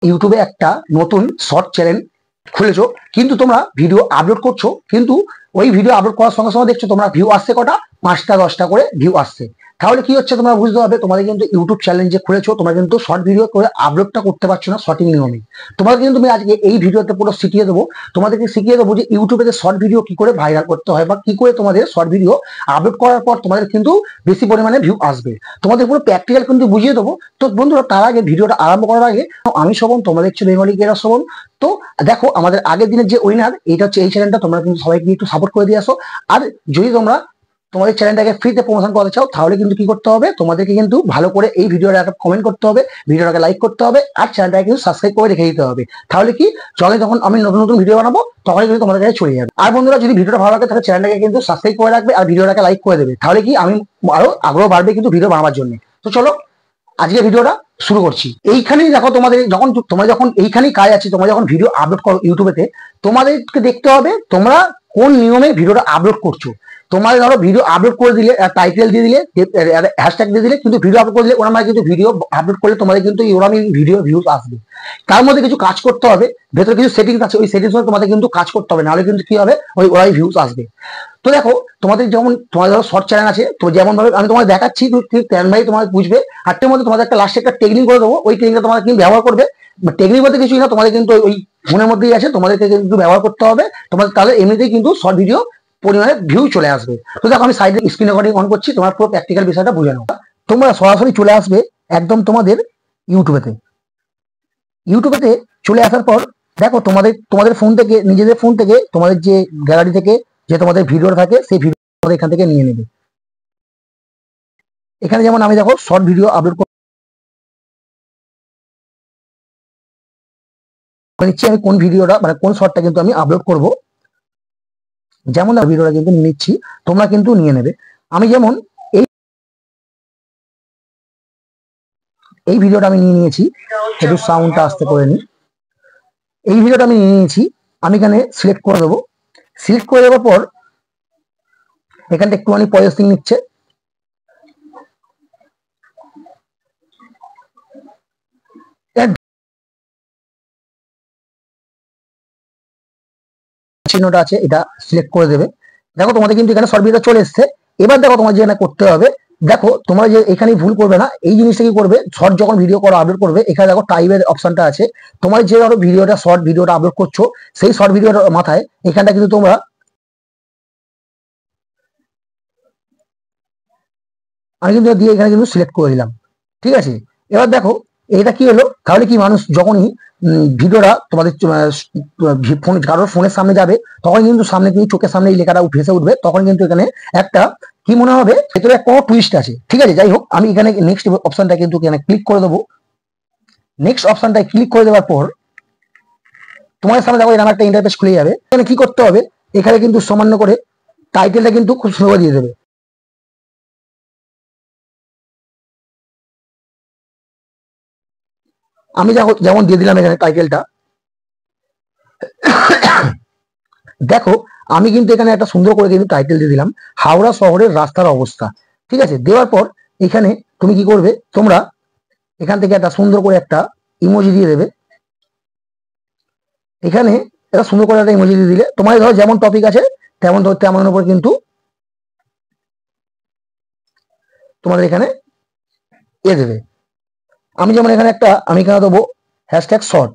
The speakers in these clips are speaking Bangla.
ইউটিউবে একটা নতুন শর্ট চ্যানেল খুলেছো, কিন্তু তোমরা ভিডিও আপলোড করছো, কিন্তু ওই ভিডিও আপলোড করার সঙ্গে সঙ্গে দেখছো তোমরা ভিউ আসছে কটা, 5টা 10টা করে ভিউ আসছে। তাহলে কি হচ্ছে তোমরা বুঝতে হবে, তোমাদের কিন্তু ইউটিউব চ্যানেল যে খুলেছো তোমরা কিন্তু শর্ট ভিডিও করে আপলোডটা করতে পারছো না সঠিক নিয়মে। তোমাদের কিন্তু আমি আজকে এই ভিডিওতে পুরো শিখিয়ে দেবো, তোমাদেরকে শিখিয়ে দেবো যে ইউটিউবে শর্ট ভিডিও কি করে ভাইরাল করতে হয়, বা কি করে তোমাদের শর্ট ভিডিও আপলোড করার পর তোমাদের কিন্তু বেশি পরিমাণে ভিউ আসবে। তোমাদের পুরো প্র্যাকটিক্যাল কিন্তু বুঝিয়ে দেবো। তো বন্ধুরা, তার আগে ভিডিওটা আরম্ভ করার আগে আমি শোভন, তোমরা দেখছো বেঙ্গলি ক্রিয়েটর শোভন। তো দেখো, আমাদের আগের দিনের যে উইনার, এটা হচ্ছে এই চ্যানেলটা, তোমরা কিন্তু সবাইকে একটু সাপোর্ট করে দিয়ে আসো। আর যদি তোমরা তোমাদের চ্যানেলটাকে ফ্রিতে প্রমোশন করতে চাও, তাহলে কিন্তু কি করতে হবে, তোমাদেরকে কিন্তু ভালো করে এই ভিডিওটা একটা কমেন্ট করতে হবে, ভিডিওটাকে লাইক করতে হবে, আর চ্যানেলটাকে কিন্তু সাবস্ক্রাইব করে রেখে দিতে হবে। তাহলে কি, যখন আমি নতুন নতুন ভিডিও বানাবো তখনই কিন্তু তোমাদের কাছে চলে যাবে। আর বন্ধুরা, যদি ভিডিওটা ভালো লাগে তাহলে চ্যানেলটাকে কিন্তু সাবস্ক্রাইব করে রাখবে আর ভিডিওটাকে লাইক করে দেবে, তাহলে কি আমি আরো আগ্রহ বাড়বে কিন্তু ভিডিও বানাবার জন্য। তো চলো আজকে ভিডিওটা শুরু করছি। এইখানেই দেখো, তোমাদের যখন এইখানেই কাজ আছে, তোমরা যখন ভিডিও আপলোড করো ইউটিউবেতে, তোমাদেরকে দেখতে হবে তোমরা কোন নিয়মে ভিডিওটা আপলোড করছো। তোমাদের ধরো ভিডিও আপলোড করে দিলে, টাইটেল দিয়ে দিলে, হ্যাশট্যাগ দিয়ে দিলে, কিন্তু ভিডিও আপলোড করে দিলে ওরা কিন্তু ভিডিও আপলোড করলে তোমাদের কিন্তু ওরামি ভিডিও ভিউজ আসবে। তার মধ্যে কিছু কাজ করতে হবে, ভেতরে কিছু সেটিংস আছে, ওই সেটিংস তোমাদের কিন্তু কাজ করতে হবে, নাহলে কিন্তু কি হবে, ওরাই ভিউজ আসবে। তো দেখো, তোমাদের ধরো শর্ট চ্যানেল আছে, তো যেমন ভাবে আমি তোমাদের দেখাচ্ছি ঠিক তেমন ভাই তোমাদের বুঝবে। হাটের মধ্যে তোমাদের একটা লাস্টে একটা টেকনিক করে দেবো, ওই টেকনিকটা তোমাদের কিন্তু ব্যবহার করবে। টেকনিক বলতে কিছুই না, তোমাদের কিন্তু ওই ফোনের মধ্যেই আছে, তোমাদেরকে কিন্তু ব্যবহার করতে হবে। তোমাদের তাহলে এমনিতেই কিন্তু শর্ট ভিডিও পরিমাণে ভিউ চলে আসবে। তো দেখো, আমি সাইডে স্ক্রিন রেকর্ডিং অন করছি, তোমার পুরো প্র্যাকটিক্যাল বিষয়টা বুঝে নাও। তোমরা সরাসরি চলে আসবে একদম তোমাদের ইউটিউবেতে চলে আসার পর দেখো, তোমাদের ফোন থেকে, নিজেদের ফোন থেকে, তোমাদের যে গ্যালারি থেকে যে তোমাদের ভিডিও থাকে, সেই ভিডিও এখান থেকে নিয়ে নেবে। এখানে যেমন আমি দেখো শর্ট ভিডিও আপলোড করে নিচ্ছি, আমি কোন ভিডিওটা মানে কোন শর্টটা কিন্তু আমি আপলোড করব। যেমন ভিডিওটা কিন্তু নিচ্ছি, তোমরা কিন্তু নিয়ে নেবে। আমি যেমন এই ভিডিওটা আমি নিয়ে নিয়েছি, একটু সাউন্ডটা আস্তে করে নিই। এই ভিডিওটা আমি নিয়ে নিয়েছি, আমি এখানে সিলেক্ট করে দেবো। সিলেক্ট করে দেওয়ার পর এখানটা একটুখানি প্রসেসিং নিচ্ছে। চিহ্নটা আছে, এটা সিলেক্ট করে দেবে। দেখো, তোমাদের কিন্তু এখানে শর্ট ভিডিও চলে এসছে। এবার দেখো, তোমার যেটা করতে হবে, দেখো তোমরা যে এখানে ভুল করবে না, এই জিনিসটা কি করবে, শর্ট যখন ভিডিও করো আপলোড করবে, এখানে দেখো টাইপের অপশনটা আছে। তোমার যে ধরো ভিডিওটা শর্ট ভিডিওটা আপলোড করছো, সেই শর্ট ভিডিওটার মাথায় এখানটা কিন্তু তোমরা আমি কিন্তু দিয়ে এখানে কিন্তু সিলেক্ট করে দিলাম। ঠিক আছে, এবার দেখো এটা কি হলো, তাহলে কি মানুষ যখনই ভিডিওটা তোমাদের কারোর ফোনের সামনে যাবে, তখন কিন্তু সামনে কিন্তু চোখের সামনে এই লেখাটা ভেসে উঠবে, তখন কিন্তু এখানে একটা কি মনে হবে, ভেতরে একটা টুইস্ট আছে। ঠিক আছে, যাই হোক, আমি এখানে নেক্সট অপশনটা কিন্তু এখানে ক্লিক করে দেবো। নেক্সট অপশনটায় ক্লিক করে দেওয়ার পর তোমাদের সামনে দেখো এরকম একটা ইন্টারফেস খুলে যাবে। এখানে কি করতে হবে, এখানে কিন্তু সামান্য করে টাইটেলটা কিন্তু খুব সুন্দর দিয়ে দেবে। আমি যেমন দিয়ে দিলাম এখানে টাইটেলটা। দেখো, আমি কিন্তু এখানে একটা সুন্দর করে কিন্তু টাইটেল দিয়ে দিলাম, হাওড়া শহরের রাস্তার অবস্থা। ঠিক আছে, দেওয়ার পর এখানে তুমি কি করবে, তোমরা এখান থেকে একটা সুন্দর করে একটা ইমোজি দিয়ে দেবে। এখানে একটা সুন্দর করে একটা ইমোজি দিয়ে দিলে, তোমার ধরো যেমন টপিক আছে তেমন উপর কিন্তু তোমাদের এখানে দেবে। আমি যেমন এখানে দেবো হ্যাশট্যাগ শর্ট।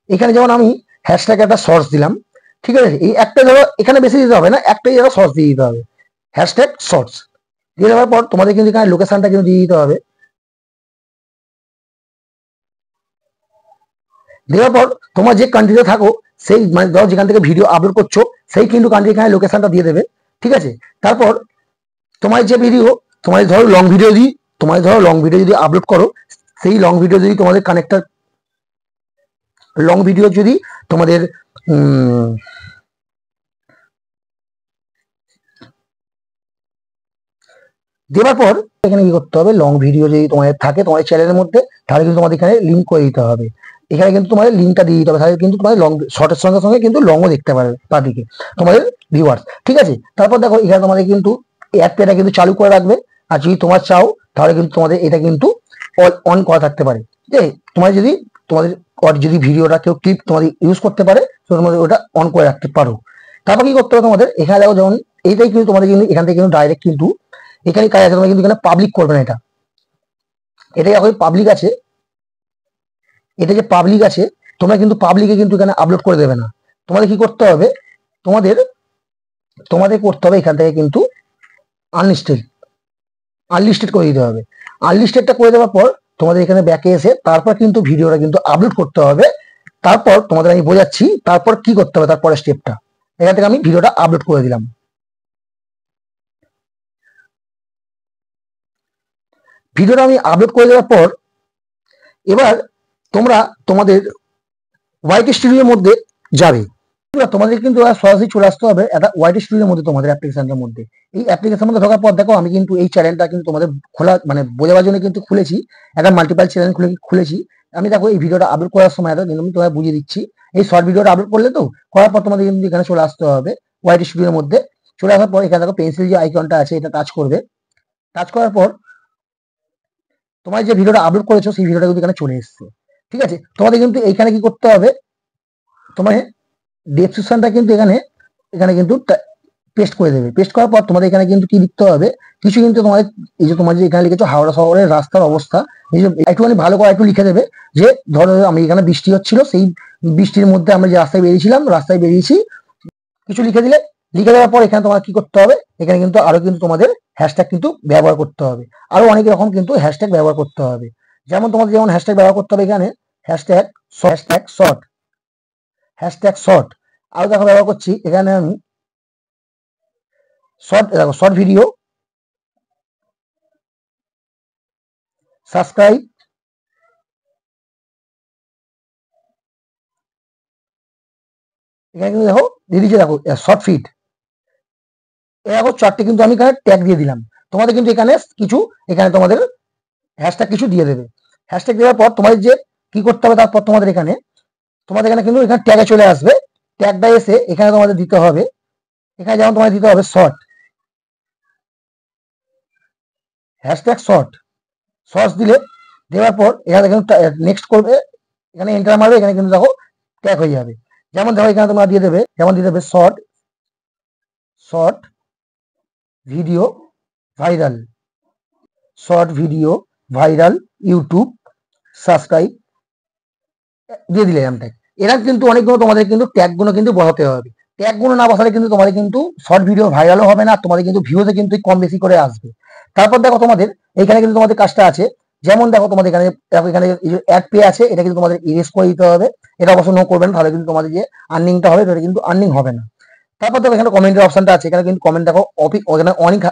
এখানে যেমন আমি হ্যাশট্যাগ একটা শর্টস দিলাম। ঠিক আছে, এই একটা ধরো এখানে বেশি দিতে হবে না, একটাই ধরো শর্টস দিয়ে দিতে হবে, হ্যাশট্যাগ শর্টস দিয়ে দেওয়ার পর তোমাদের কিন্তু এখানে লোকেশনটা কিন্তু দিয়ে দিতে হবে। দেওয়ার পর তোমার যে কান্ট্রিতে থাকো, সেই মানে ধরো যেখান থেকে ভিডিও আপলোড করছো, সেই কিন্তু কান্ট্রি এখানে লোকেশনটা দিয়ে দেবে। ঠিক আছে, তারপর তোমার যে ভিডিও, তোমাদের ধরো লং ভিডিও যদি আপলোড করো, সেই লং ভিডিও যদি তোমাদের কানেক্টার লং ভিডিও যদি তোমাদের দেওয়ার পর এখানে কি করতে হবে, লং ভিডিও যদি তোমাদের থাকে তোমাদের চ্যানেলের মধ্যে, তাহলে কিন্তু তোমাদের এখানে লিঙ্ক করে দিতে হবে। এখানে কিন্তু তোমাদের লিঙ্কটা দিয়ে দিতে হবে, তাহলে কিন্তু তোমাদের লং শর্টের সঙ্গে সঙ্গে কিন্তু লংও দেখতে পারে তাদেরকে তোমাদের ভিউয়ার্স। ঠিক আছে, তারপর দেখো এখানে তোমাদের কিন্তু অ্যাড পেটা কিন্তু চালু করে রাখবে। আর যদি তোমার চাও তাহলে কিন্তু তোমাদের এটা কিন্তু অন করা থাকতে পারে। ঠিক আছে, তোমাদের যদি ভিডিওটা কেউ ক্লিপ তোমাদের ইউজ করতে পারে তো তোমাদের ওটা অন করে রাখতে পারো। তারপর কি করতে হবে তোমাদের, এখানে দেখো যেমন এইটাই কিন্তু তোমাদের কিন্তু এখান থেকে কিন্তু ডাইরেক্ট কিন্তু এখানে কাজ আছে, তোমরা কিন্তু এখানে পাবলিক করবে না। এটা এখন পাবলিক আছে, এটা যে পাবলিক আছে তোমরা কিন্তু পাবলিকে কিন্তু এখানে আপলোড করে দেবে না। তোমাদের কি করতে হবে, তোমাদের করতে হবে এখান থেকে কিন্তু আনলিস্টেড করে দিতে হবে। আনলিস্টেডটা করে দেওয়ার পর তোমাদের এখানে ব্যাকে এসে তারপর কিন্তু ভিডিওটা কিন্তু আপলোড করতে হবে। তারপর তোমাদের আমি বোঝাচ্ছি তারপর কি করতে হবে, তারপরে স্টেপটা। এখান থেকে আমি ভিডিওটা আপলোড করে দিলাম। ভিডিওটা আমি আপলোড করে দেওয়ার পর এবার তোমরা তোমাদের ওয়াইটি স্টুডিওর মধ্যে যাবে। তোমাদের কিন্তু সরাসরি চলে আসতে হবে একটা ওয়াইটি স্টুডিওর মধ্যে, তোমাদের অ্যাপ্লিকেশনের মধ্যে। এই অ্যাপ্লিকেশনের মধ্যে ঢোকার পর দেখো আমি কিন্তু এই চ্যানেলটা কিন্তু তোমাদের খোলা মানে বোঝাবার জন্য কিন্তু খুলেছি, একটা মাল্টিপাল চ্যানেল খুলেছি আমি। দেখো এই ভিডিওটা আপলোড করার সময় কিন্তু আমি তোমাদের বুঝিয়ে দিচ্ছি। এই শর্ট ভিডিওটা আপলোড করলে তো করার পর তোমাদের কিন্তু এখানে চলে আসতে হবে ওয়াইটি স্টুডিওর মধ্যে। চলে আসার পর এখানে দেখো পেন্সিল যে আইকনটা আছে এটা টাচ করবে। টাচ করার পর তোমার যে ভিডিওটা আপলোড করেছো সেই ভিডিওটা কিন্তু এখানে চলে এসছে। ঠিক আছে, তোমাদের কিন্তু এইখানে কি করতে হবে, তোমার ডেসক্রিপশনটা কিন্তু এখানে কিন্তু পেস্ট করে দেবে। পেস্ট করার পর তোমাদের এখানে কিন্তু কি লিখতে হবে, কিছু কিন্তু তোমাদের এই যে তোমার যে এখানে লিখেছো হাওড়া শহরের রাস্তার অবস্থা, এই যে একটুখানি ভালো করে একটু লিখে দেবে যে ধরো আমি এখানে বৃষ্টি হচ্ছিল, সেই বৃষ্টির মধ্যে আমরা যে রাস্তায় বেরিয়েছি কিছু লিখে দিলে। লিখে দেওয়ার পর এখানে তোমার কি করতে হবে, এখানে কিন্তু আরো কিন্তু তোমাদের হ্যাশট্যাগ কিন্তু ব্যবহার করতে হবে। আরো অনেক রকম কিন্তু হ্যাশট্যাগ ব্যবহার করতে হবে। যেমন তোমাদের যেমন হ্যাশট্যাগ ব্যবহার করতে হবে এখানে হ্যাশট্যাগ শর্ট। আরো দেখো ব্যবহার করছি এখানে আমি শর্ট ভিডিও, সাবস্ক্রাইব, এখানে কিন্তু দেখো দিদিছে দেখো শর্ট ফিট, দেখো চারটে কিন্তু আমি এখানে ট্যাগ দিয়ে দিলাম। তোমাদের কিন্তু এখানে তোমাদের হ্যাশট্যাগ কিছু দিয়ে দেবে। হ্যাশট্যাগ দেওয়ার পর তোমাদের যে কি করতে হবে, তারপর তোমাদের এখানে কিন্তু এখানে ট্যাগে চলে আসবে। ট্যাগটা এসে এখানে তোমাদের দিতে হবে, এখানে যেমন তোমাদের দিতে হবে শর্ট, হ্যাশট্যাগ শর্টস দিলে দেওয়ার পর এখানে নেক্সট করবে, এখানে এন্টার মারবে, এখানে কিন্তু দেখো ট্যাগ হয়ে যাবে। যেমন দেখো এখানে তোমরা দিয়ে দেবে, যেমন দিয়ে দেবে short video viral YouTube subscribe দিয়ে দিলে এরকম ট্যাগ। এরা কিন্তু অনেকগুলো তোমাদের কিন্তু ট্যাগগুলো কিন্তু বসাতে হবে। ট্যাগগুলো না বসালে কিন্তু তোমাদের কিন্তু শর্ট ভিডিও ভাইরালও হবে না, তোমাদের কিন্তু ভিউতে কিন্তু কম বেশি করে আসবে। তারপর দেখো তোমাদের এখানে কিন্তু তোমাদের কাজটা আছে, যেমন দেখো তোমাদের এখানে অ্যাড পে আছে, এটা কিন্তু তোমাদের ইরেজ করে দিতে হবে। এটা অবশ্য নো করবেন, তাহলে কিন্তু তোমাদের যে আর্নিংটা হবে সেটা কিন্তু আর্নিং হবে না। তারপর দেখো এখানে কমেন্টের অপশনটা আছে, এখানে কিন্তু কমেন্ট দেখো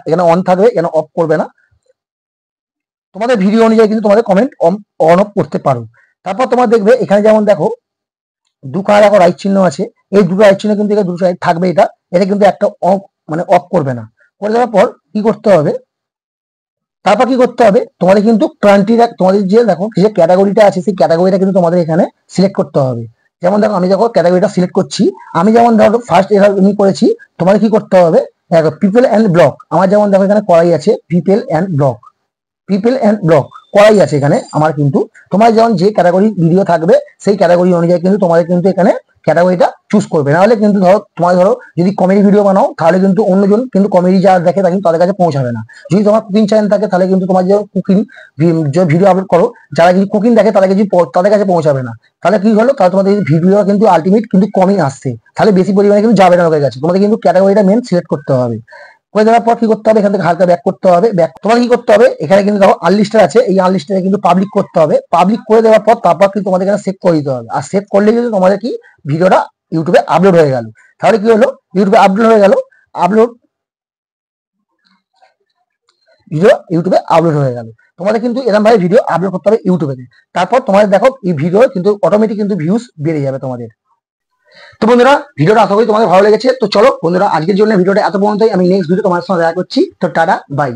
এখানে অন থাকবে, এখানে অফ করবে না। তোমাদের ভিডিও অনুযায়ী কিন্তু তোমাদের কমেন্ট অন অফ করতে পারো। তারপর তোমার দেখবে এখানে যেমন দেখো দুখানা দেখো রাইট চিহ্ন আছে, এই দুটো রাইট চিহ্ন কিন্তু দুটো সাইড থাকবে, এটা কিন্তু একটা মানে অফ করবে না। করে দেওয়ার পর কি করতে হবে, তারপর কি করতে হবে তোমাদের কিন্তু তোমাদের যে দেখো যে ক্যাটাগরিটা আছে সেই ক্যাটাগরিটা কিন্তু তোমাদের এখানে সিলেক্ট করতে হবে। যেমন দেখো আমি যখন ক্যাটাগরিটা সিলেক্ট করছি, আমি যেমন ধরো ফার্স্ট আমি করেছি, তোমাদের কি করতে হবে দেখো পিপল অ্যান্ড ব্লগ, আমার যেমন দেখো এখানে করাই আছে পিপল অ্যান্ড ব্লগ করাই আছে এখানে আমার। কিন্তু তোমার যেমন যে ক্যাটাগরি ভিডিও থাকবে সেই ক্যাটাগরি অনুযায়ী কিন্তু তোমাদের কিন্তু এখানে ক্যাটাগরিটা চুজ করবে। নাহলে কিন্তু ধরো যদি কমেডি ভিডিও বানাও তাহলে কিন্তু অন্যজন কিন্তু কমেডি যারা দেখে তাদের কাছে পৌঁছাবে না। যদি তোমার কুকিং চ্যানেল থাকে তাহলে কিন্তু তোমার যে কুকিং যে ভিডিও আপলোড করো, যারা যদি কুকিং দেখে তাদের কাছে পৌঁছাবে না। তাহলে কি হলো, তাহলে তোমাদের ভিডিও কিন্তু আলটিমেট কিন্তু কমই আসছে, তাহলে বেশি পরিমাণে কিন্তু যাবে না লোকের কাছে। তোমাদের কিন্তু ক্যাটাগরিটা মেন সিলেক্ট করতে হবে। করে দেওয়ার পর কি করতে হবে, এখান থেকে হালকা ব্যাক করতে হবে। তোমার কি করতে হবে, এখানে কিন্তু দেখো আনলিস্টেড আছে, এই আনলিস্টেড কিন্তু পাবলিক করতে হবে। পাবলিক করে দেওয়ার পর তারপর কিন্তু তোমাদের এখানে সেভ করে দিতে হবে। আর সেভ করলে কিন্তু তোমাদের কি ভিডিওটা ইউটিউবে আপলোড হয়ে গেল। তাহলে কি হলো, ইউটিউবে আপলোড হয়ে গেল, ইউটিউবে আপলোড হয়ে গেল। তোমাদের কিন্তু এরকম ভাবে ভিডিও আপলোড করতে হবে ইউটিউবে। তারপর তোমাদের দেখো এই ভিডিও কিন্তু অটোমেটিক কিন্তু ভিউজ বেড়ে যাবে তোমাদের। তো বন্ধুরা ভিডিওটা আশা করি তোমাদের ভালো লেগেছে। তো চলো বন্ধুরা আজকের জন্য ভিডিওটা এত পর্যন্তই, আমি নেক্সট ভিডিও তোমার সঙ্গে দেখা করছি। তো টাটা বাই।